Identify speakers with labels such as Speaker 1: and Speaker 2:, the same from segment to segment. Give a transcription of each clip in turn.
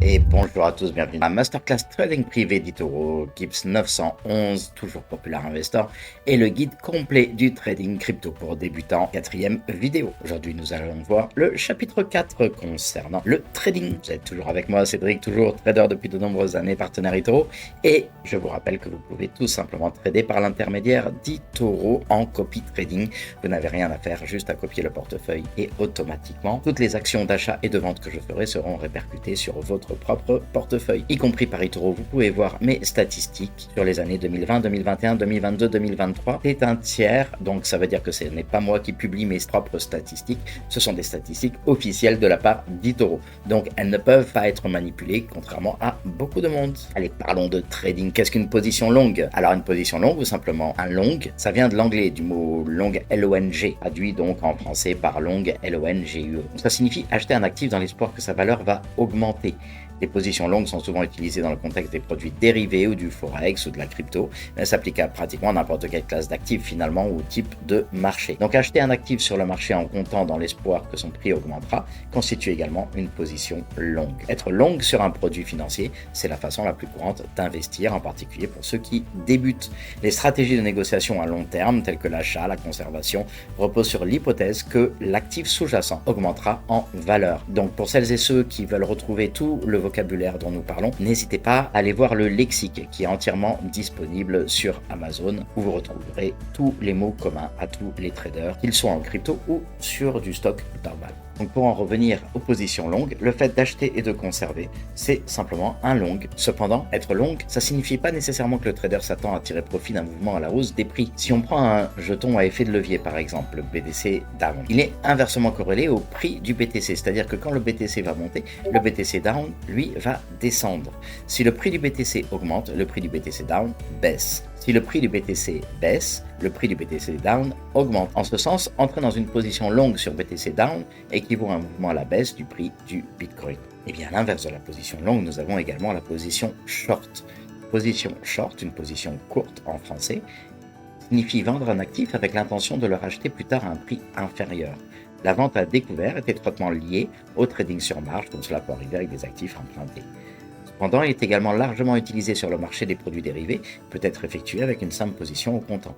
Speaker 1: Et bonjour à tous, bienvenue dans la Masterclass Trading privé d'eToro, Gibbs 911, toujours Popular Investor, et le guide complet du trading crypto pour débutants, 4e vidéo. Aujourd'hui, nous allons voir le chapitre 4 concernant le trading. Vous êtes toujours avec moi, Cédric, toujours trader depuis de nombreuses années, partenaire eToro, et je vous rappelle que vous pouvez tout simplement trader par l'intermédiaire d'eToro en copy trading. Vous n'avez rien à faire, juste à copier le portefeuille et automatiquement, toutes les actions d'achat et de vente que je ferai seront répercutées sur votre propre portefeuille, y compris par eToro. Vous pouvez voir mes statistiques sur les années 2020, 2021, 2022, 2023. C'est un tiers, donc ça veut dire que ce n'est pas moi qui publie mes propres statistiques, ce sont des statistiques officielles de la part d'eToro. Donc elles ne peuvent pas être manipulées, contrairement à beaucoup de monde. Allez, parlons de trading. Qu'est-ce qu'une position longue? Alors une position longue, ou simplement un long, ça vient de l'anglais, du mot long L-O-N-G, traduit donc en français par long L-O-N-G-U-E. Ça signifie acheter un actif dans l'espoir que sa valeur va augmenter. Les positions longues sont souvent utilisées dans le contexte des produits dérivés ou du forex ou de la crypto, mais elles s'appliquent à pratiquement n'importe quelle classe d'actifs finalement ou type de marché. Donc acheter un actif sur le marché en comptant dans l'espoir que son prix augmentera constitue également une position longue. Être longue sur un produit financier, c'est la façon la plus courante d'investir, en particulier pour ceux qui débutent. Les stratégies de négociation à long terme, telles que l'achat, la conservation, reposent sur l'hypothèse que l'actif sous-jacent augmentera en valeur. Donc pour celles et ceux qui veulent retrouver tout le vocabulaire dont nous parlons, n'hésitez pas à aller voir le lexique qui est entièrement disponible sur Amazon où vous retrouverez tous les mots communs à tous les traders, qu'ils soient en crypto ou sur du stock normal. Donc pour en revenir aux positions longues, le fait d'acheter et de conserver, c'est simplement un long. Cependant, être long, ça signifie pas nécessairement que le trader s'attend à tirer profit d'un mouvement à la hausse des prix. Si on prend un jeton à effet de levier par exemple, le BTC Down, il est inversement corrélé au prix du BTC, c'est-à-dire que quand le BTC va monter, le BTC Down, lui, va descendre. Si le prix du BTC augmente, le prix du BTC Down baisse. Si le prix du BTC baisse, le prix du BTC Down augmente. En ce sens, entrer dans une position longue sur BTC Down équivaut à un mouvement à la baisse du prix du Bitcoin. Et bien à l'inverse de la position longue, nous avons également la position short. Position short, une position courte en français, signifie vendre un actif avec l'intention de le racheter plus tard à un prix inférieur. La vente à découvert est étroitement liée au trading sur marge, comme cela peut arriver avec des actifs empruntés. Cependant, il est également largement utilisé sur le marché des produits dérivés, peut être effectué avec une simple position au comptant.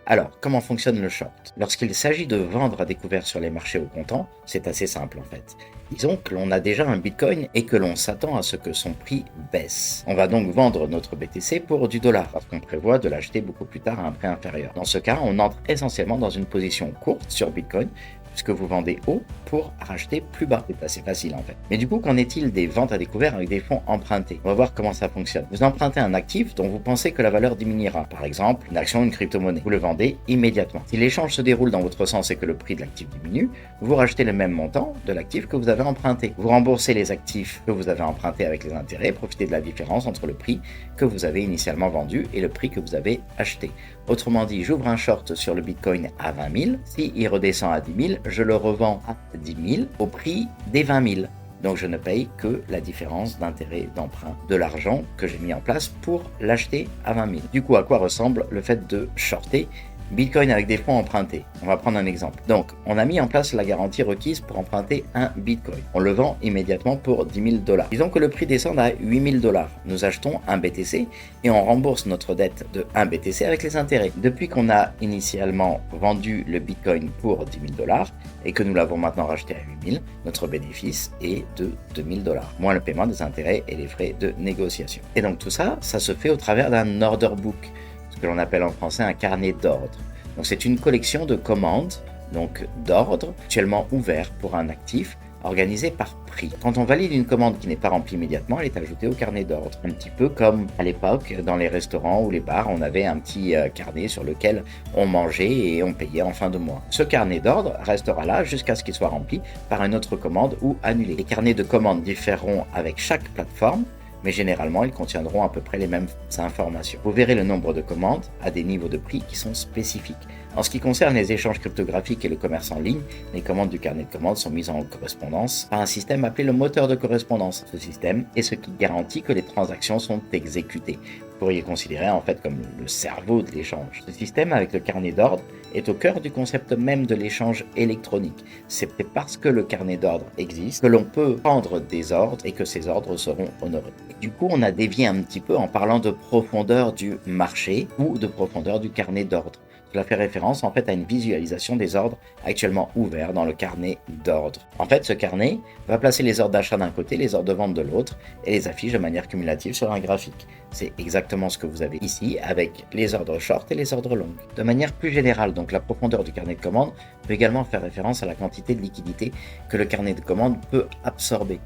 Speaker 1: Alors, comment fonctionne le short? Lorsqu'il s'agit de vendre à découvert sur les marchés au comptant, c'est assez simple en fait. Disons que l'on a déjà un Bitcoin et que l'on s'attend à ce que son prix baisse. On va donc vendre notre BTC pour du dollar, parce qu'on prévoit de l'acheter beaucoup plus tard à un prix inférieur. Dans ce cas, on entre essentiellement dans une position courte sur Bitcoin, puisque vous vendez haut pour racheter plus bas. C'est assez facile en fait. Mais du coup, qu'en est-il des ventes à découvert avec des fonds empruntés? On va voir comment ça fonctionne. Vous empruntez un actif dont vous pensez que la valeur diminuera. Par exemple, une action, une crypto-monnaie. Vous le vendez immédiatement. Si l'échange se déroule dans votre sens et que le prix de l'actif diminue, vous rachetez le même montant de l'actif que vous avez emprunté. Vous remboursez les actifs que vous avez empruntés avec les intérêts et profitez de la différence entre le prix que vous avez initialement vendu et le prix que vous avez acheté. Autrement dit, j'ouvre un short sur le Bitcoin à 20 000. S'il redescend à 10 000, je le revends à 10 000 au prix des 20 000. Donc je ne paye que la différence d'intérêt d'emprunt de l'argent que j'ai mis en place pour l'acheter à 20 000. Du coup, à quoi ressemble le fait de shorter Bitcoin avec des fonds empruntés? On va prendre un exemple. Donc, on a mis en place la garantie requise pour emprunter un Bitcoin. On le vend immédiatement pour 10 000 $. Disons que le prix descend à 8 000 $. Nous achetons un BTC et on rembourse notre dette de 1 BTC avec les intérêts. Depuis qu'on a initialement vendu le Bitcoin pour 10 000 $ et que nous l'avons maintenant racheté à 8 000, notre bénéfice est de 2 000 $, moins le paiement des intérêts et les frais de négociation. Et donc tout ça, ça se fait au travers d'un order book, ce que l'on appelle en français un carnet d'ordre. Donc c'est une collection de commandes, donc d'ordres, actuellement ouverts pour un actif, organisé par prix. Quand on valide une commande qui n'est pas remplie immédiatement, elle est ajoutée au carnet d'ordre. Un petit peu comme à l'époque, dans les restaurants ou les bars, on avait un petit carnet sur lequel on mangeait et on payait en fin de mois. Ce carnet d'ordre restera là jusqu'à ce qu'il soit rempli par une autre commande ou annulé. Les carnets de commandes différeront avec chaque plateforme, mais généralement ils contiendront à peu près les mêmes informations. Vous verrez le nombre de commandes à des niveaux de prix qui sont spécifiques. En ce qui concerne les échanges cryptographiques et le commerce en ligne, les commandes du carnet de commandes sont mises en correspondance par un système appelé le moteur de correspondance. Ce système est ce qui garantit que les transactions sont exécutées. Vous pourriez considérer en fait comme le cerveau de l'échange. Ce système avec le carnet d'ordre est au cœur du concept même de l'échange électronique. C'est parce que le carnet d'ordre existe que l'on peut prendre des ordres et que ces ordres seront honorés. Et du coup, on a dévié un petit peu en parlant de profondeur du marché ou de profondeur du carnet d'ordre. Cela fait référence en fait à une visualisation des ordres actuellement ouverts dans le carnet d'ordre. En fait, ce carnet va placer les ordres d'achat d'un côté, les ordres de vente de l'autre et les affiche de manière cumulative sur un graphique. C'est exactement ce que vous avez ici avec les ordres short et les ordres longs. De manière plus générale, donc la profondeur du carnet de commande peut également faire référence à la quantité de liquidité que le carnet de commande peut absorber.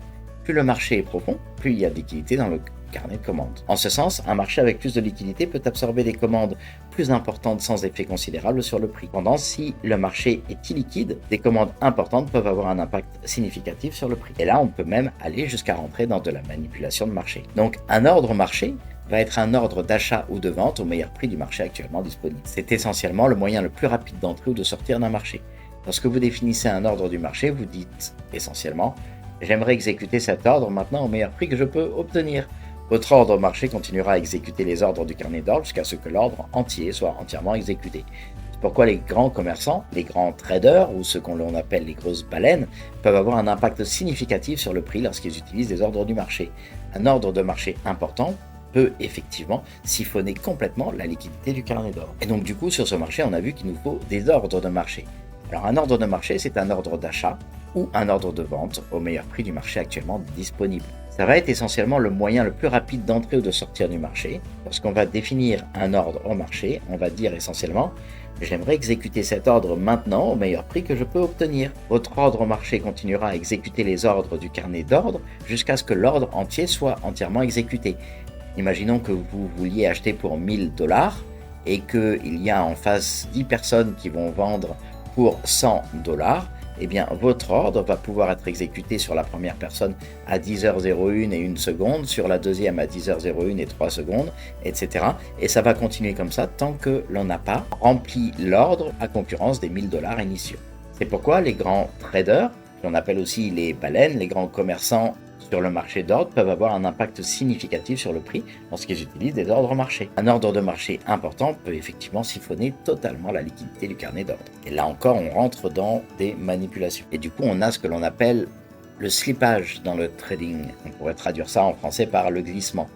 Speaker 1: Plus le marché est profond, plus il y a de liquidité dans le carnet de commandes. En ce sens, un marché avec plus de liquidité peut absorber des commandes plus importantes sans effet considérable sur le prix. Cependant, si le marché est illiquide, des commandes importantes peuvent avoir un impact significatif sur le prix. Et là, on peut même aller jusqu'à rentrer dans de la manipulation de marché. Donc, un ordre marché va être un ordre d'achat ou de vente au meilleur prix du marché actuellement disponible. C'est essentiellement le moyen le plus rapide d'entrer ou de sortir d'un marché. Lorsque vous définissez un ordre du marché, vous dites essentiellement « J'aimerais exécuter cet ordre maintenant au meilleur prix que je peux obtenir ». Votre ordre marché continuera à exécuter les ordres du carnet d'ordre jusqu'à ce que l'ordre entier soit entièrement exécuté. C'est pourquoi les grands commerçants, les grands traders ou ceux qu'on appelle les grosses baleines peuvent avoir un impact significatif sur le prix lorsqu'ils utilisent les ordres du marché. Un ordre de marché important peut effectivement siphonner complètement la liquidité du carnet d'ordre. Et donc du coup sur ce marché on a vu qu'il nous faut des ordres de marché. Alors un ordre de marché c'est un ordre d'achat ou un ordre de vente au meilleur prix du marché actuellement disponible. Ça va être essentiellement le moyen le plus rapide d'entrer ou de sortir du marché. Lorsqu'on va définir un ordre au marché, on va dire essentiellement « J'aimerais exécuter cet ordre maintenant au meilleur prix que je peux obtenir ». Votre ordre au marché continuera à exécuter les ordres du carnet d'ordre jusqu'à ce que l'ordre entier soit entièrement exécuté. Imaginons que vous vouliez acheter pour 1000 $, et qu'il y a en face 10 personnes qui vont vendre pour 100 $. Eh bien, votre ordre va pouvoir être exécuté sur la première personne à 10h01 et 1 seconde, sur la deuxième à 10h01 et 3 secondes, etc. Et ça va continuer comme ça tant que l'on n'a pas rempli l'ordre à concurrence des 1000 $ initiaux. C'est pourquoi les grands traders, qu'on appelle aussi les baleines, les grands commerçants sur le marché d'ordre peuvent avoir un impact significatif sur le prix lorsqu'ils utilisent des ordres marché. Un ordre de marché important peut effectivement siphonner totalement la liquidité du carnet d'ordre. Et là encore, on rentre dans des manipulations. Et du coup, on a ce que l'on appelle le slippage dans le trading. On pourrait traduire ça en français par le glissement.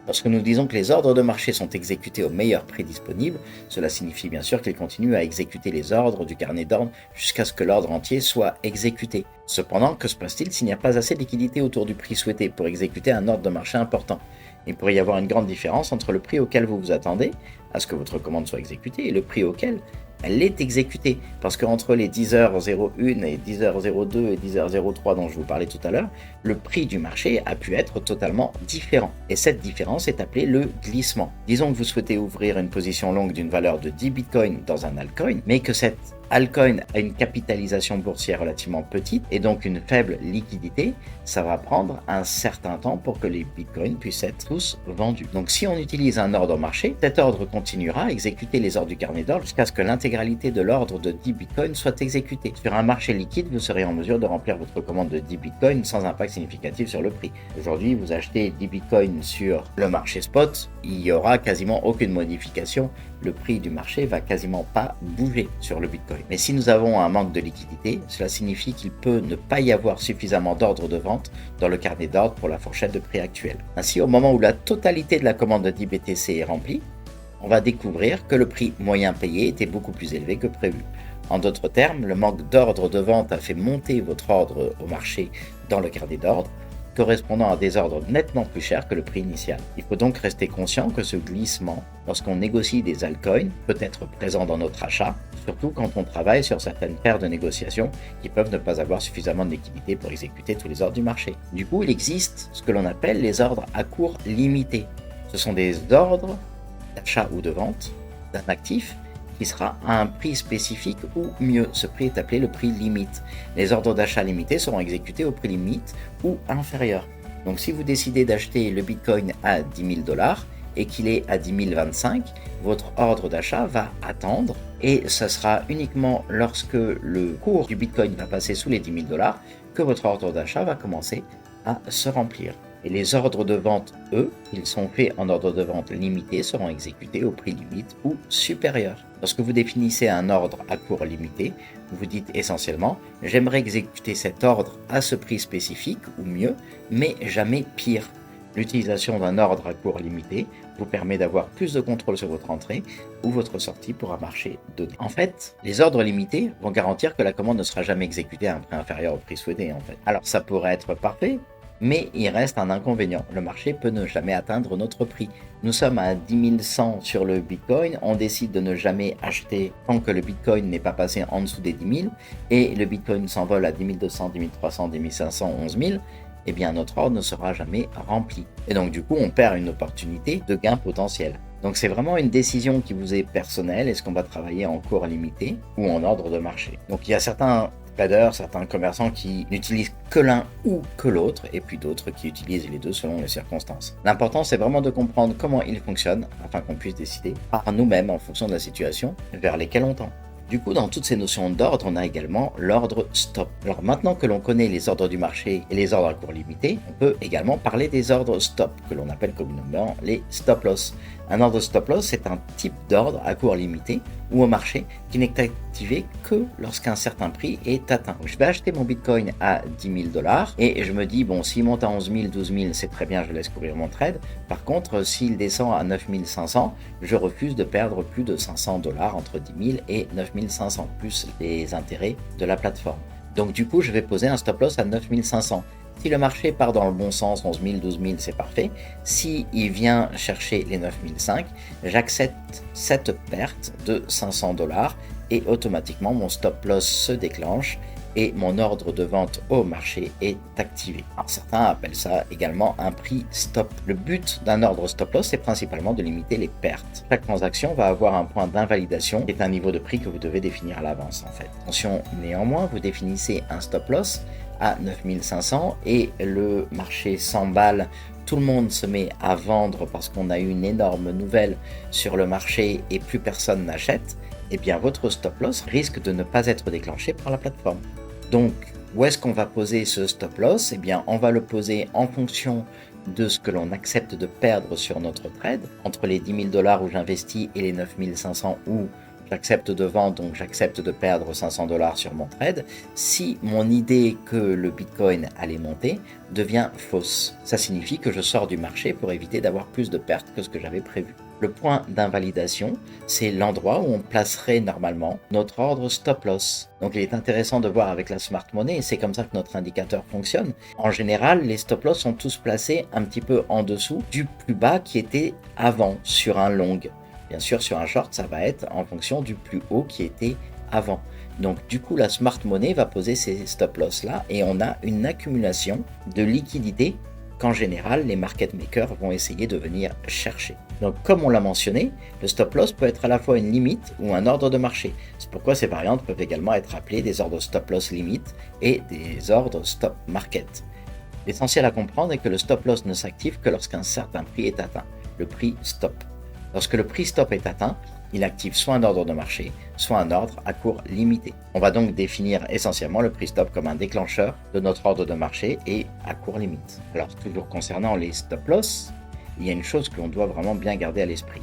Speaker 1: Lorsque nous disons que les ordres de marché sont exécutés au meilleur prix disponible, cela signifie bien sûr qu'ils continuent à exécuter les ordres du carnet d'ordre jusqu'à ce que l'ordre entier soit exécuté. Cependant, que se passe-t-il s'il n'y a pas assez de liquidité autour du prix souhaité pour exécuter un ordre de marché important? Il pourrait y avoir une grande différence entre le prix auquel vous vous attendez à ce que votre commande soit exécutée et le prix auquel elle est exécutée. Parce qu'entre les 10h01 et 10h02 et 10h03 dont je vous parlais tout à l'heure, le prix du marché a pu être totalement différent. Et cette différence est appelée le glissement. Disons que vous souhaitez ouvrir une position longue d'une valeur de 10 bitcoins dans un altcoin, mais que cette altcoin a une capitalisation boursière relativement petite et donc une faible liquidité, ça va prendre un certain temps pour que les bitcoins puissent être tous vendus. Donc si on utilise un ordre marché, cet ordre continuera à exécuter les ordres du carnet d'ordre jusqu'à ce que l'intégralité de l'ordre de 10 bitcoins soit exécutée. Sur un marché liquide, vous serez en mesure de remplir votre commande de 10 bitcoins sans impact significatif sur le prix. Aujourd'hui, vous achetez 10 bitcoins sur le marché spot, il n'y aura quasiment aucune modification. Le prix du marché va quasiment pas bouger sur le bitcoin. Mais si nous avons un manque de liquidité, cela signifie qu'il peut ne pas y avoir suffisamment d'ordres de vente dans le carnet d'ordre pour la fourchette de prix actuelle. Ainsi, au moment où la totalité de la commande de 10 BTC est remplie, on va découvrir que le prix moyen payé était beaucoup plus élevé que prévu. En d'autres termes, le manque d'ordre de vente a fait monter votre ordre au marché dans le carnet d'ordre, correspondant à des ordres nettement plus chers que le prix initial. Il faut donc rester conscient que ce glissement, lorsqu'on négocie des altcoins, peut être présent dans notre achat, surtout quand on travaille sur certaines paires de négociations qui peuvent ne pas avoir suffisamment de liquidité pour exécuter tous les ordres du marché. Du coup, il existe ce que l'on appelle les ordres à cours limité. Ce sont des ordres d'achat ou de vente d'un actif qui sera à un prix spécifique ou mieux, ce prix est appelé le prix limite. Les ordres d'achat limités seront exécutés au prix limite ou inférieur. Donc si vous décidez d'acheter le bitcoin à 10 000 $, et qu'il est à 10 025, votre ordre d'achat va attendre et ce sera uniquement lorsque le cours du Bitcoin va passer sous les 10 000 dollars que votre ordre d'achat va commencer à se remplir. Et les ordres de vente, eux, ils sont faits en ordre de vente limité, seront exécutés au prix limite ou supérieur. Lorsque vous définissez un ordre à cours limité, vous dites essentiellement « j'aimerais exécuter cet ordre à ce prix spécifique ou mieux, mais jamais pire ». L'utilisation d'un ordre à cours limité vous permet d'avoir plus de contrôle sur votre entrée ou votre sortie pour un marché donné. En fait, les ordres limités vont garantir que la commande ne sera jamais exécutée à un prix inférieur au prix souhaité. Alors ça pourrait être parfait, mais il reste un inconvénient. Le marché peut ne jamais atteindre notre prix. Nous sommes à 10 100 sur le Bitcoin, on décide de ne jamais acheter tant que le Bitcoin n'est pas passé en dessous des 10 000 et le Bitcoin s'envole à 10 200, 10 300, 10 500, 11 000. Eh bien notre ordre ne sera jamais rempli. Et donc du coup, on perd une opportunité de gain potentiel. Donc c'est vraiment une décision qui vous est personnelle. Est-ce qu'on va travailler en cours limité ou en ordre de marché? Donc il y a certains traders, certains commerçants qui n'utilisent que l'un ou que l'autre, et puis d'autres qui utilisent les deux selon les circonstances. L'important, c'est vraiment de comprendre comment ils fonctionnent, afin qu'on puisse décider par nous-mêmes, en fonction de la situation, vers lesquels on tend. Du coup, dans toutes ces notions d'ordre, on a également l'ordre stop. Alors maintenant que l'on connaît les ordres du marché et les ordres à court limité, on peut également parler des ordres stop, que l'on appelle communément les stop loss. Un ordre stop loss, c'est un type d'ordre à court limité ou au marché qui n'est activé que lorsqu'un certain prix est atteint. Je vais acheter mon Bitcoin à 10 000 dollars et je me dis, bon, s'il monte à 11 000, 12 000, c'est très bien, je laisse courir mon trade. Par contre, s'il descend à 9 500, je refuse de perdre plus de 500 dollars entre 10 000 et 9 500, plus les intérêts de la plateforme. Donc du coup, je vais poser un stop loss à 9 500. Si le marché part dans le bon sens, 11 000, 12 000, c'est parfait. Si il vient chercher les 9 500, j'accepte cette perte de 500 dollars et automatiquement mon stop loss se déclenche et mon ordre de vente au marché est activé. Alors certains appellent ça également un prix stop. Le but d'un ordre stop loss, c'est principalement de limiter les pertes. Chaque transaction va avoir un point d'invalidation qui est un niveau de prix que vous devez définir à l'avance en fait. Attention, néanmoins, vous définissez un stop loss à 9 500 et le marché s'emballe, tout le monde se met à vendre parce qu'on a eu une énorme nouvelle sur le marché et plus personne n'achète, eh bien votre stop loss risque de ne pas être déclenché par la plateforme. Donc, où est-ce qu'on va poser ce stop loss? Eh bien, on va le poser en fonction de ce que l'on accepte de perdre sur notre trade, entre les 10 000 dollars où j'investis et les 9 500 où j'accepte de vendre, donc j'accepte de perdre 500 dollars sur mon trade, si mon idée que le Bitcoin allait monter devient fausse. Ça signifie que je sors du marché pour éviter d'avoir plus de pertes que ce que j'avais prévu. Le point d'invalidation, c'est l'endroit où on placerait normalement notre ordre stop loss. Donc il est intéressant de voir avec la smart money, et c'est comme ça que notre indicateur fonctionne. En général, les stop loss sont tous placés un petit peu en dessous du plus bas qui était avant sur un long. Bien sûr, sur un short, ça va être en fonction du plus haut qui était avant. Donc du coup, la smart money va poser ces stop loss là et on a une accumulation de liquidités qu'en général, les market makers vont essayer de venir chercher. Donc comme on l'a mentionné, le stop loss peut être à la fois une limite ou un ordre de marché. C'est pourquoi ces variantes peuvent également être appelées des ordres stop loss limite et des ordres stop market. L'essentiel à comprendre est que le stop loss ne s'active que lorsqu'un certain prix est atteint, le prix stop. Lorsque le prix stop est atteint, il active soit un ordre de marché, soit un ordre à court limité. On va donc définir essentiellement le prix stop comme un déclencheur de notre ordre de marché et à court limite. Alors toujours concernant les stop loss, il y a une chose que l'on doit vraiment bien garder à l'esprit.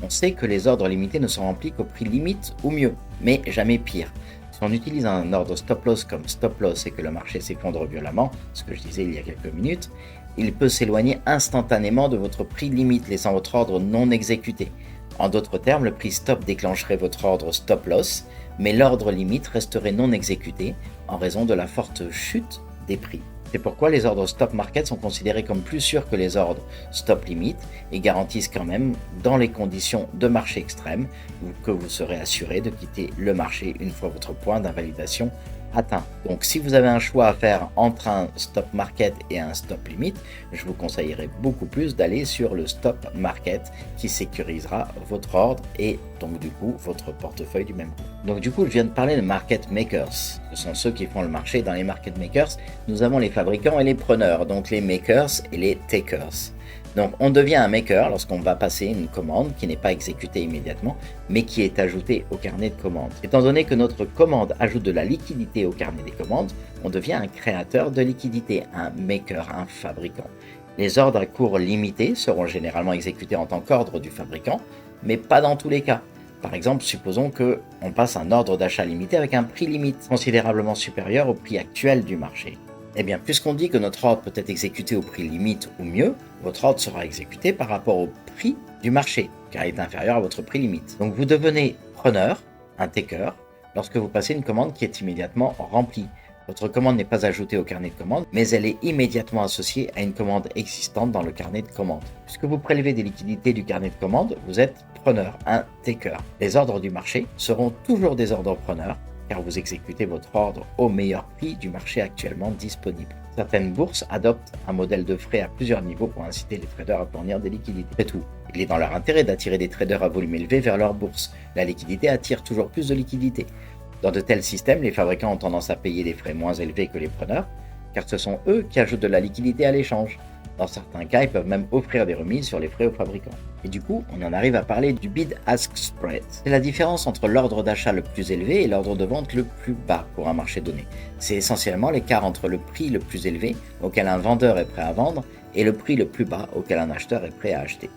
Speaker 1: On sait que les ordres limités ne sont remplis qu'au prix limite ou mieux, mais jamais pire. Si on utilise un ordre stop loss comme stop loss et que le marché s'effondre violemment, ce que je disais il y a quelques minutes, il peut s'éloigner instantanément de votre prix limite, laissant votre ordre non exécuté. En d'autres termes, le prix stop déclencherait votre ordre stop loss, mais l'ordre limite resterait non exécuté en raison de la forte chute des prix. C'est pourquoi les ordres stop market sont considérés comme plus sûrs que les ordres stop limit et garantissent quand même, dans les conditions de marché extrême, que vous serez assuré de quitter le marché une fois votre point d'invalidation atteint. Donc si vous avez un choix à faire entre un stop market et un stop limit, je vous conseillerais beaucoup plus d'aller sur le stop market qui sécurisera votre ordre et donc du coup votre portefeuille du même coup. Donc du coup je viens de parler de market makers. Ce sont ceux qui font le marché. Dans les market makers, nous avons les fabricants et les preneurs, donc les makers et les takers. Donc on devient un maker lorsqu'on va passer une commande qui n'est pas exécutée immédiatement, mais qui est ajoutée au carnet de commandes. Étant donné que notre commande ajoute de la liquidité au carnet des commandes, on devient un créateur de liquidité, un maker, un fabricant. Les ordres à cours limité seront généralement exécutés en tant qu'ordre du fabricant, mais pas dans tous les cas. Par exemple, supposons qu'on passe un ordre d'achat limité avec un prix limite considérablement supérieur au prix actuel du marché. Eh bien, puisqu'on dit que notre ordre peut être exécuté au prix limite ou mieux, votre ordre sera exécuté par rapport au prix du marché, car il est inférieur à votre prix limite. Donc vous devenez preneur, un taker, lorsque vous passez une commande qui est immédiatement remplie. Votre commande n'est pas ajoutée au carnet de commandes, mais elle est immédiatement associée à une commande existante dans le carnet de commandes. Puisque vous prélevez des liquidités du carnet de commandes, vous êtes preneur, un taker. Les ordres du marché seront toujours des ordres preneurs, car vous exécutez votre ordre au meilleur prix du marché actuellement disponible. Certaines bourses adoptent un modèle de frais à plusieurs niveaux pour inciter les traders à fournir des liquidités. C'est tout. Il est dans leur intérêt d'attirer des traders à volume élevé vers leur bourse. La liquidité attire toujours plus de liquidités. Dans de tels systèmes, les fabricants ont tendance à payer des frais moins élevés que les preneurs, car ce sont eux qui ajoutent de la liquidité à l'échange. Dans certains cas, ils peuvent même offrir des remises sur les frais aux fabricants. Et du coup, on en arrive à parler du bid-ask spread. C'est la différence entre l'ordre d'achat le plus élevé et l'ordre de vente le plus bas pour un marché donné. C'est essentiellement l'écart entre le prix le plus élevé auquel un vendeur est prêt à vendre et le prix le plus bas auquel un acheteur est prêt à acheter.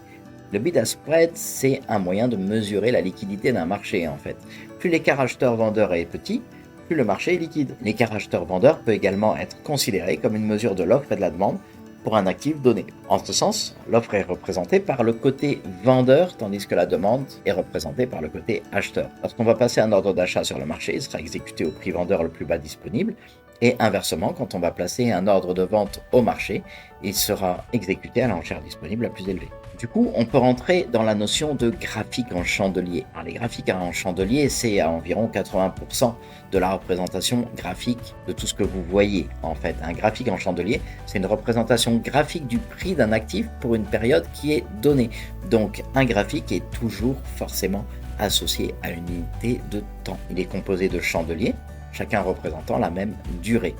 Speaker 1: Le bid-ask spread, c'est un moyen de mesurer la liquidité d'un marché en fait. Plus l'écart acheteur-vendeur est petit, plus le marché est liquide. L'écart acheteur-vendeur peut également être considéré comme une mesure de l'offre et de la demande pour un actif donné. En ce sens, l'offre est représentée par le côté vendeur, tandis que la demande est représentée par le côté acheteur. Lorsqu'on va passer un ordre d'achat sur le marché, il sera exécuté au prix vendeur le plus bas disponible, et inversement, quand on va placer un ordre de vente au marché, il sera exécuté à l'enchère disponible la plus élevée. Du coup, on peut rentrer dans la notion de graphique en chandelier. Alors, les graphiques en chandelier, c'est à environ 80% de la représentation graphique de tout ce que vous voyez. En fait, un graphique en chandelier, c'est une représentation graphique du prix d'un actif pour une période qui est donnée. Donc, un graphique est toujours forcément associé à une unité de temps. Il est composé de chandeliers, chacun représentant la même durée.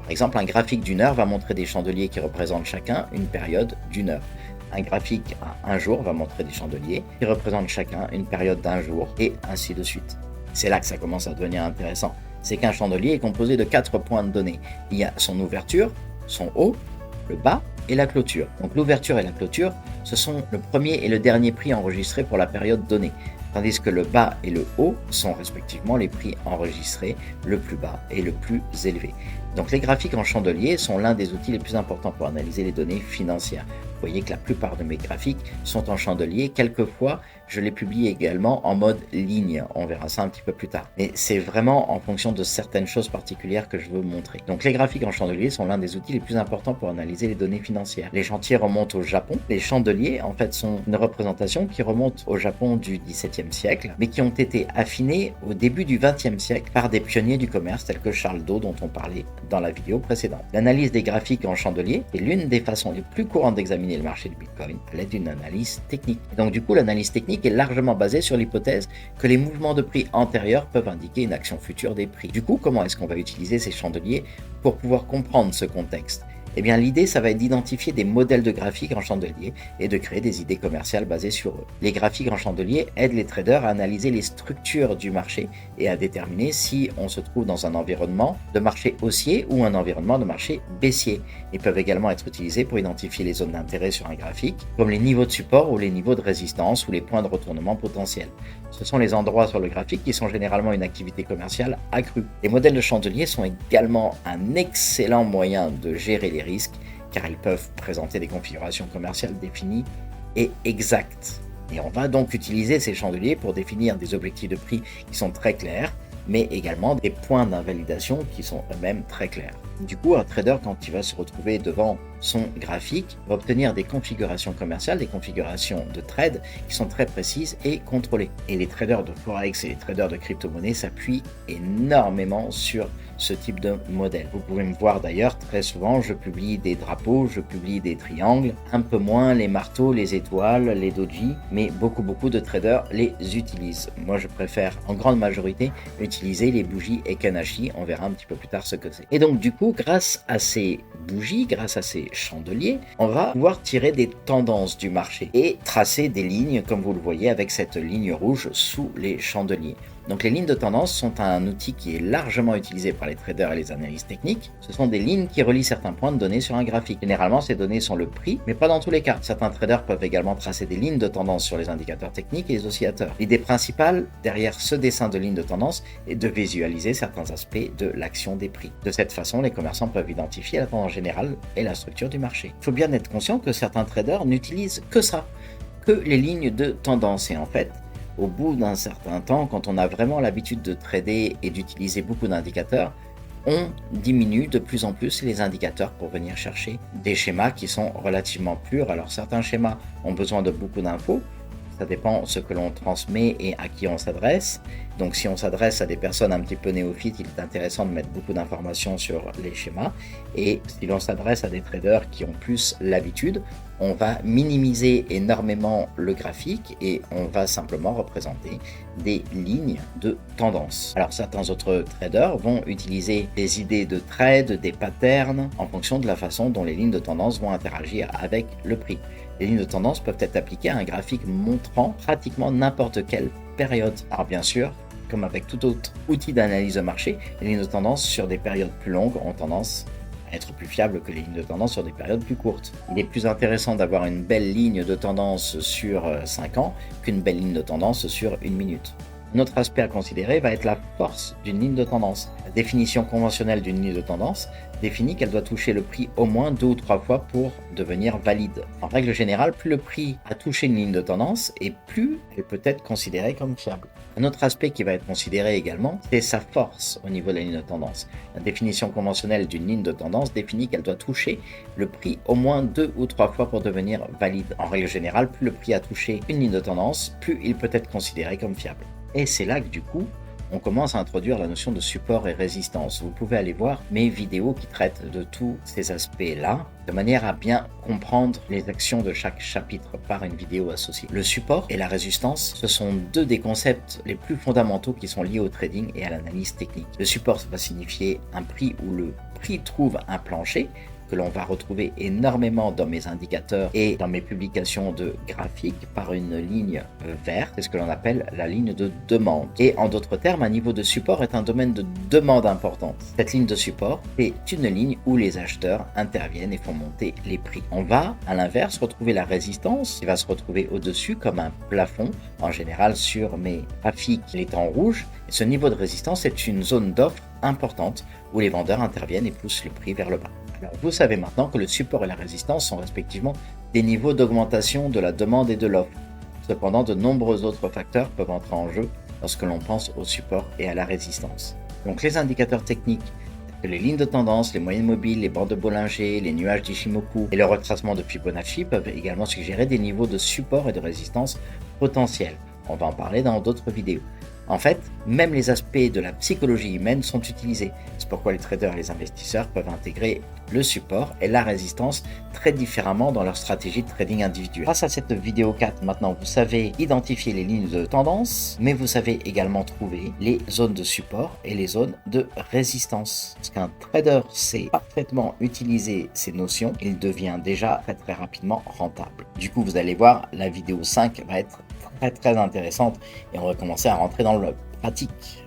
Speaker 1: Par exemple, un graphique d'une heure va montrer des chandeliers qui représentent chacun une période d'une heure. Un graphique à un jour va montrer des chandeliers qui représentent chacun une période d'un jour, et ainsi de suite. C'est là que ça commence à devenir intéressant. C'est qu'un chandelier est composé de 4 points de données. Il y a son ouverture, son haut, le bas et la clôture. Donc l'ouverture et la clôture, ce sont le premier et le dernier prix enregistrés pour la période donnée, tandis que le bas et le haut sont respectivement les prix enregistrés, le plus bas et le plus élevé. Donc les graphiques en chandelier sont l'un des outils les plus importants pour analyser les données financières. Vous voyez que la plupart de mes graphiques sont en chandelier. Quelquefois, je les publie également en mode ligne. On verra ça un petit peu plus tard. Mais c'est vraiment en fonction de certaines choses particulières que je veux montrer. Donc les graphiques en chandelier sont l'un des outils les plus importants pour analyser les données financières. Les chantiers remontent au Japon. Les chandeliers, en fait, sont une représentation qui remonte au Japon du XVIIe siècle, mais qui ont été affinés au début du XXe siècle par des pionniers du commerce tels que Charles Dow, dont on parlait dans la vidéo précédente. L'analyse des graphiques en chandelier est l'une des façons les plus courantes d'examiner le marché du Bitcoin à l'aide d'une analyse technique. Et donc du coup, l'analyse technique est largement basée sur l'hypothèse que les mouvements de prix antérieurs peuvent indiquer une action future des prix. Du coup, comment est-ce qu'on va utiliser ces chandeliers pour pouvoir comprendre ce contexte ? Eh bien, l'idée, ça va être d'identifier des modèles de graphiques en chandelier et de créer des idées commerciales basées sur eux. Les graphiques en chandelier aident les traders à analyser les structures du marché et à déterminer si on se trouve dans un environnement de marché haussier ou un environnement de marché baissier. Ils peuvent également être utilisés pour identifier les zones d'intérêt sur un graphique, comme les niveaux de support ou les niveaux de résistance ou les points de retournement potentiels. Ce sont les endroits sur le graphique qui sont généralement une activité commerciale accrue. Les modèles de chandelier sont également un excellent moyen de gérer les risques, car ils peuvent présenter des configurations commerciales définies et exactes. Et on va donc utiliser ces chandeliers pour définir des objectifs de prix qui sont très clairs, mais également des points d'invalidation qui sont eux-mêmes très clairs. Du coup, un trader, quand il va se retrouver devant son graphique, va obtenir des configurations commerciales, des configurations de trade qui sont très précises et contrôlées. Et les traders de Forex et les traders de crypto-monnaie s'appuient énormément sur ce type de modèle. Vous pouvez me voir d'ailleurs très souvent, je publie des drapeaux, je publie des triangles, un peu moins les marteaux, les étoiles, les doji, mais beaucoup de traders les utilisent. Moi, je préfère en grande majorité utiliser les bougies Ekanashi, on verra un petit peu plus tard ce que c'est. Et donc du coup, grâce à ces bougies, grâce à ces chandeliers, on va pouvoir tirer des tendances du marché et tracer des lignes, comme vous le voyez avec cette ligne rouge sous les chandeliers. Donc les lignes de tendance sont un outil qui est largement utilisé par les traders et les analystes techniques. Ce sont des lignes qui relient certains points de données sur un graphique. Généralement, ces données sont le prix, mais pas dans tous les cas. Certains traders peuvent également tracer des lignes de tendance sur les indicateurs techniques et les oscillateurs. L'idée principale derrière ce dessin de lignes de tendance est de visualiser certains aspects de l'action des prix. De cette façon, les commerçants peuvent identifier la tendance générale et la structure du marché. Il faut bien être conscient que certains traders n'utilisent que ça, que les lignes de tendance. Et en fait, au bout d'un certain temps, quand on a vraiment l'habitude de trader et d'utiliser beaucoup d'indicateurs, on diminue de plus en plus les indicateurs pour venir chercher des schémas qui sont relativement purs. Alors certains schémas ont besoin de beaucoup d'infos, ça dépend ce que l'on transmet et à qui on s'adresse. Donc si on s'adresse à des personnes un petit peu néophytes, il est intéressant de mettre beaucoup d'informations sur les schémas. Et si l'on s'adresse à des traders qui ont plus l'habitude, on va minimiser énormément le graphique et on va simplement représenter des lignes de tendance. Alors certains autres traders vont utiliser des idées de trade, des patterns, en fonction de la façon dont les lignes de tendance vont interagir avec le prix. Les lignes de tendance peuvent être appliquées à un graphique montrant pratiquement n'importe quelle période. Alors bien sûr, comme avec tout autre outil d'analyse de marché, les lignes de tendance sur des périodes plus longues ont tendance à être plus fiables que les lignes de tendance sur des périodes plus courtes. Il est plus intéressant d'avoir une belle ligne de tendance sur 5 ans qu'une belle ligne de tendance sur 1 minute. Un autre aspect à considérer va être la force d'une ligne de tendance. La définition conventionnelle d'une ligne de tendance définit qu'elle doit toucher le prix au moins 2 ou 3 fois pour devenir valide. En règle générale, plus le prix a touché une ligne de tendance et plus elle peut être considérée comme fiable. Un autre aspect qui va être considéré également, c'est sa force au niveau de la ligne de tendance. La définition conventionnelle d'une ligne de tendance définit qu'elle doit toucher le prix au moins 2 ou 3 fois pour devenir valide. En règle générale, plus le prix a touché une ligne de tendance, plus il peut être considéré comme fiable. Et c'est là que du coup, on commence à introduire la notion de support et résistance. Vous pouvez aller voir mes vidéos qui traitent de tous ces aspects-là, de manière à bien comprendre les actions de chaque chapitre par une vidéo associée. Le support et la résistance, ce sont deux des concepts les plus fondamentaux qui sont liés au trading et à l'analyse technique. Le support, ça va signifier un prix où le prix trouve un plancher, que l'on va retrouver énormément dans mes indicateurs et dans mes publications de graphiques par une ligne verte, c'est ce que l'on appelle la ligne de demande. Et en d'autres termes, un niveau de support est un domaine de demande importante. Cette ligne de support est une ligne où les acheteurs interviennent et font monter les prix. On va, à l'inverse, retrouver la résistance qui va se retrouver au-dessus comme un plafond, en général sur mes graphiques, il est en rouge. Et ce niveau de résistance est une zone d'offre importante où les vendeurs interviennent et poussent le prix vers le bas. Alors, vous savez maintenant que le support et la résistance sont respectivement des niveaux d'augmentation de la demande et de l'offre. Cependant, de nombreux autres facteurs peuvent entrer en jeu lorsque l'on pense au support et à la résistance. Donc les indicateurs techniques, tels que les lignes de tendance, les moyennes mobiles, les bandes de Bollinger, les nuages d'Ishimoku et le retracement de Fibonacci peuvent également suggérer des niveaux de support et de résistance potentiels. On va en parler dans d'autres vidéos. En fait, même les aspects de la psychologie humaine sont utilisés. C'est pourquoi les traders et les investisseurs peuvent intégrer le support et la résistance très différemment dans leur stratégie de trading individuelle. Grâce à cette vidéo 4, maintenant vous savez identifier les lignes de tendance, mais vous savez également trouver les zones de support et les zones de résistance. Parce qu'un trader sait parfaitement utiliser ces notions, il devient déjà très rapidement rentable. Du coup, vous allez voir, la vidéo 5 va être très intéressante et on va commencer à rentrer dans le pratique.